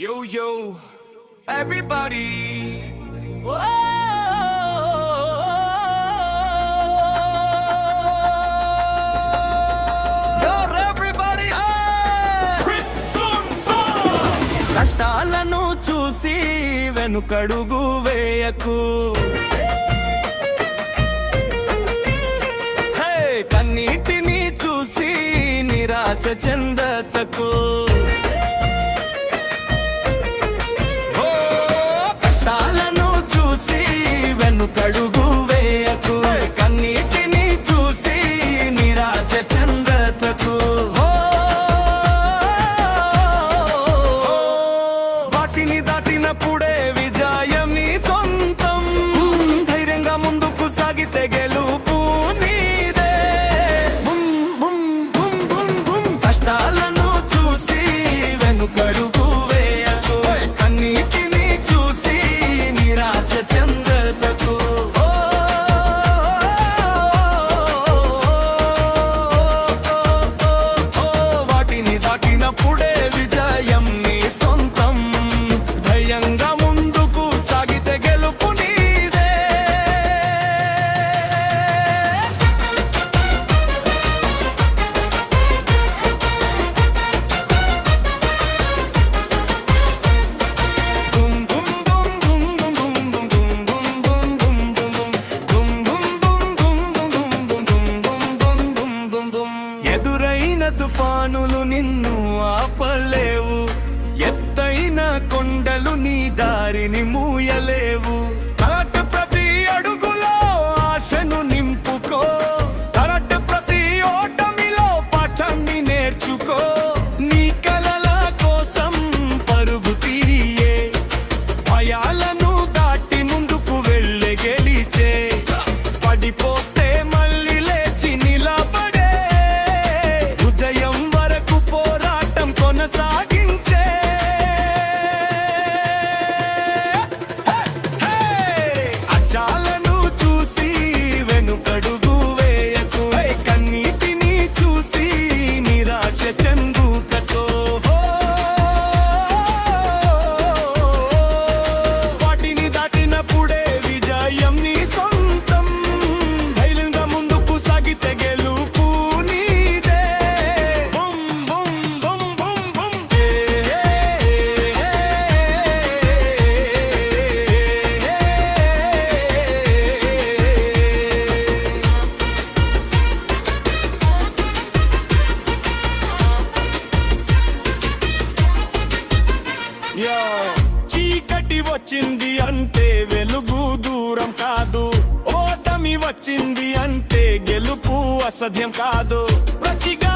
Yo, yo, everybody. Whoa. You're everybody. కష్టాలను చూసి వెనుకడుగు వేయకు. కన్నీటిని చూసి నిరాశ చెందతకు. వెనుకడుగు వేయకు. కన్నీటిని చూసి నిరాశ చెందతకు. వాటిని దాటినప్పుడే విజయం నీ సొంతం. ధైర్యంగా ముందుకు సాగితే గెలుపు నీదే. కష్టాలను చూసి వెనుకడుగు వేయకు. కన్నీటిని చూసి నిరాశ చెందతకు. దాటినప్పుడే విజయం నీ సొంతం. ధైర్యంగా ముందుకు సాగితే గెలుపు నీదే. ఎదురైన తుఫానులు నిన్ను ఆపలేవు. ఎత్తైన కొండలు నీ దారిని మూయలేవు. కరట్ ప్రతి అడుగులో ఆశను నింపుకో. కరట్ ప్రతి ఓటమిలో పాఠాన్ని నేర్చుకో. నీ కలల కోసం పరుగు తీయే. భయాలను దాటి ముందుకు వెళ్ళే గెలిచే. పడిపోతే మళ్ళీ లేచి నిలబడే. కొనసాగించే. అచ్చాలను చూసి వెనుకడుగు వేయకు. కన్నీటిని చూసి నిరాశ చెందుకతో. వాటిని దాటినప్పుడే విజయం నీ సొంతం. ధైర్యంగా ముందుకు సాగితే గెలుపు నీదే. చీకటి వచ్చింది అంటే వెలుగు దూరం కాదు. ఓటమి వచ్చింది అంటే గెలుపు అసాధ్యం కాదు. ప్రతిగా